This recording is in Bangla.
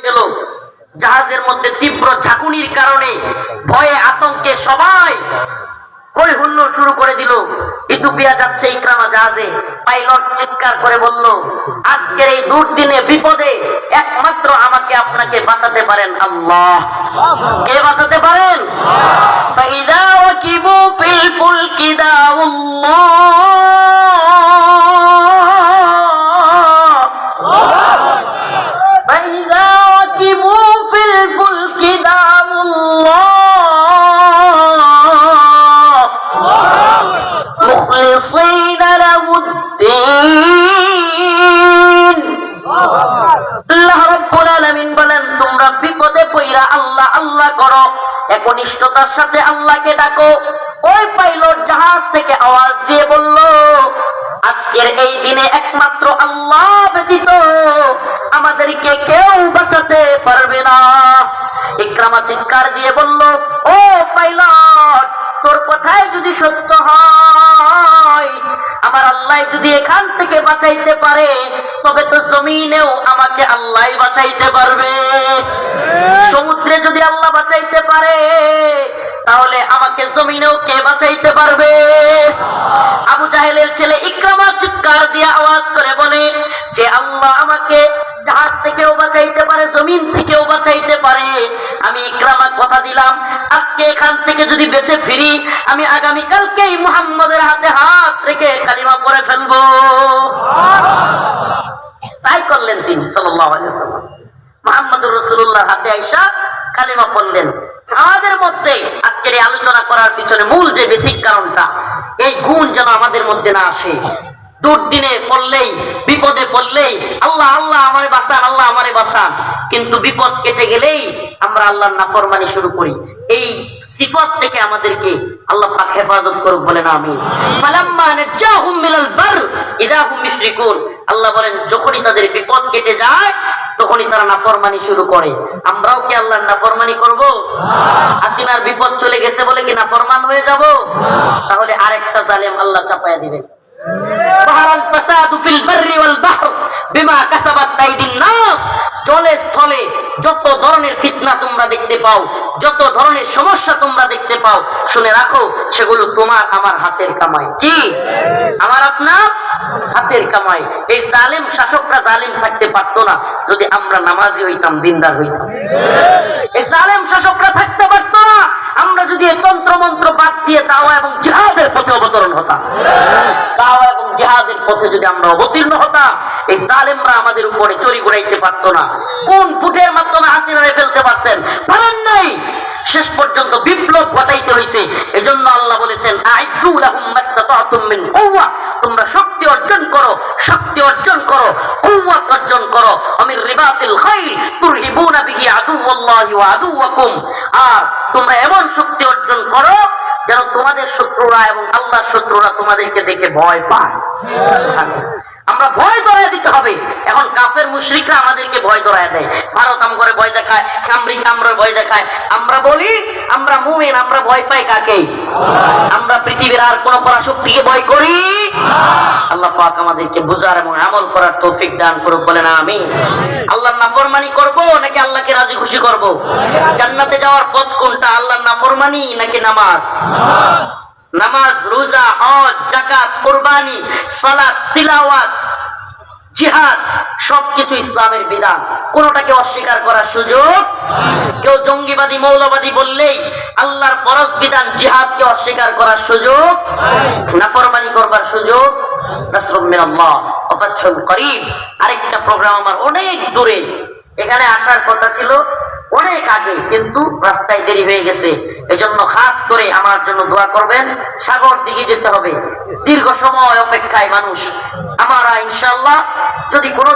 গেল। জাহাজের মধ্যে তীব্র ঝাঁকুনির কারণে ভয়ে আতঙ্কে সবাই হই হুল্লোড় শুরু করে দিল। ইথিওপিয়া যাচ্ছে ইকরামা জাহাজে। পাইলট চিৎকার করে বলল, আজকের এই দুর্দিনে বিপদে একমাত্র আমাকে আপনাকে বাঁচাতে পারেন আল্লাহ। কে বাঁচাতে পারেন? ফাইদা ওয়াকিবু ফিল ফুলকি দাউল্লাহ, ফাইদা ওয়াকিবু ফিল ফুলকি দাউল্লাহ মুখলিসিন লাহুদ্দিন। আল্লাহ রাব্বুল আলামিন বলেন, তোমরা বিপদে পইরা আল্লাহ আল্লাহ করো, একনিষ্ঠতার সাথে আল্লাহকে ডাকো। ওই পাইলট জাহাজ থেকে আওয়াজ দিয়ে বলল, আজকের এই দিনে একমাত্র আল্লাহ ব্যতীত আমাদেরকে কেউ বাঁচাতে পারবে না। ইকরামা চিৎকার দিয়ে বলল, ও পাইলট, তোর কথাই যদি সত্য হয়, আমার আল্লাহ যদি এখান থেকে বাঁচাইতে পারে, তবে তো জমিনেও আমাকে আল্লাহ বাঁচাইতে পারবে। সমুদ্রে যদি আল্লাহ বাঁচাইতে পারে, তাহলে আমাকে জমিনেও কে বাঁচাইতে পারবে? আবু জাহেলের ছেলে ইকরামা চিৎকার দিয়ে আওয়াজ করে বলে, যে আল্লাহ আমাকে জাহাজ থেকেও বাঁচাইতে পারে, জমিন থেকেও বাঁচাইতে পারে, আমি ইকরামা কথা দিলাম, আজকে এখান থেকে যদি বেঁচে ফিরি, আমি আগামীকালকেই মুহাম্মদের হাতে হাত রেখে কালিমা পড়ে ফেলবো। তাই করলেন তিনি সাল্লাল্লাহু আলাইহি ওয়াসাল্লাম। মুহাম্মদুর রাসূলুল্লাহর হাতে আয়েশা কালিমা পড়লেন। আমাদের মধ্যে আজকের এই আলোচনা করার পিছনে মূল যে বেসিক কারণটা, এই গুণ যেন আমাদের মধ্যে না আসে। দুর্দিনে পড়লেই, বিপদে পড়লেই আল্লাহ আল্লাহ আমারে বাঁচান, আল্লাহ আমারে বাঁচান, কিন্তু বিপদ কেটে গেলেই আমরা আল্লাহর নাফরমানি শুরু করি। এই সিফাত থেকে আমাদেরকে আল্লাহ পাক হেফাজত করুক, বলেন আমিন। ফালাম্মা নাজাহুম মিনাল বার ইযা হুম মুশরিকুন। আল্লাহ বলেন, যখনই তাদের বিপদ কেটে যায়, তখনই তারা নাফরমানি শুরু করে। আমরাও কি আল্লাহর নাফরমানি করব? হাসিনার বিপদ চলে গেছে বলে কি নাফরমান হয়ে যাব? তাহলে আরেকটা জালেম আল্লাহ চাপায়া দিবে। বাহারাল ফাসাদু ফিল বাররি ওয়াল বাহর বিমা কাসাবাত আইদিন নাস। জলে স্থলে যত ধরনের ফিতনা তোমরা দেখতে পাও, যত ধরনের সমস্যা তোমরা দেখতে পাও, শুনে রাখো, সেগুলো তোমার আমার হাতের কামাই। কি? আমার আপনার হাতের কামাই। এই জালেম শাসকরা জালেম থাকতে পারতো না যদি আমরা নামাজি হইতাম, দিনদার হইতাম। এই জালেম শাসকরা থাকতে পারতো না আমরা যদি এই তন্ত্র মন্ত্র বাদ দিয়ে দাওয়া এবং জিহাদের পথে অবতরণ হতাম। দাওয়া এবং জিহাদের পথে যদি আমরা অবতীর্ণ হতাম, এই জালেমরা আমাদের উপরে চড়ি ঘুরাইতে পারতো না। কোন ফুটের মাধ্যমে হাসিনারে ফেলতে পারছেন? পারেন নাই। শেষ পর্যন্ত বিপ্লব ঘটাইতে হয়েছে। এজন্য আল্লাহ বলেছেন, আইদু লাহুম মাসতাতাতুম মিন কুওয়া। তোমরা শক্তি অর্জন করো, শক্তি অর্জন করো, কুওয়াত অর্জন করো। আমির রিবাতিল খাইল তুরহিবুনা বিহি আদুওয়াল্লাহি ওয়া আদুওয়াকুম। আর তোমরা এমন শক্তি অর্জন করো যেন তোমাদের শত্রুরা এবং আল্লাহর শত্রুরা তোমাদেরকে দেখে ভয় পায়। আমরা ভয় ধরায় দিতে হবে। এখন কাফের মুশরিকরা আমাদেরকে ভয় ধরায় দেয়। ভারত আমগরে ভয় দেখায়, আমেরিকা আমরা ভয় দেখায়। আমরা বলি আমরা মুমিন, আমরা ভয় পাই কাকে? আমরা পৃথিবীর আর কোন পরাশক্তিকে ভয় করি? আল্লাহ পাক আমাদেরকে বুঝার এবং আমল করার তৌফিক দান করুক, বলেন আমিন। আল্লাহর নাফরমানি করব নাকি আল্লাহকে রাজি খুশি করব? জান্নাতে যাওয়ার পথ কোনটা? আল্লাহর নাফরমানি নাকি নামাজ? নামাজ, রোজা, হজ, যাকাত, কুরবানি, সালাত, তিলাওয়াত, জিহাদ সবকিছু ইসলামের বিধান। কোনটাকে অস্বীকার করার সুযোগ? কেউ জঙ্গিবাদী মৌলবাদী বললেই আল্লাহর ফরজ বিধান জিহাদকে অস্বীকার করার সুযোগ, নাফরমানি করবার সুযোগ। নাসরুম মিনাল্লাহ ওয়া ফাতহুন করিব। আরেকটা প্রোগ্রাম আমার অনেক দূরে, এখানে আসার কথা ছিল অনেক আগে, কিন্তু রাস্তায় দেরি হয়ে গেছে। এজন্য খাস করে আমার জন্য দোয়া করবেন। সাগর দিকে যেতে হবে, দীর্ঘ সময় অপেক্ষায় মানুষ। আমরা ইনশাআল্লাহ যদি কোনো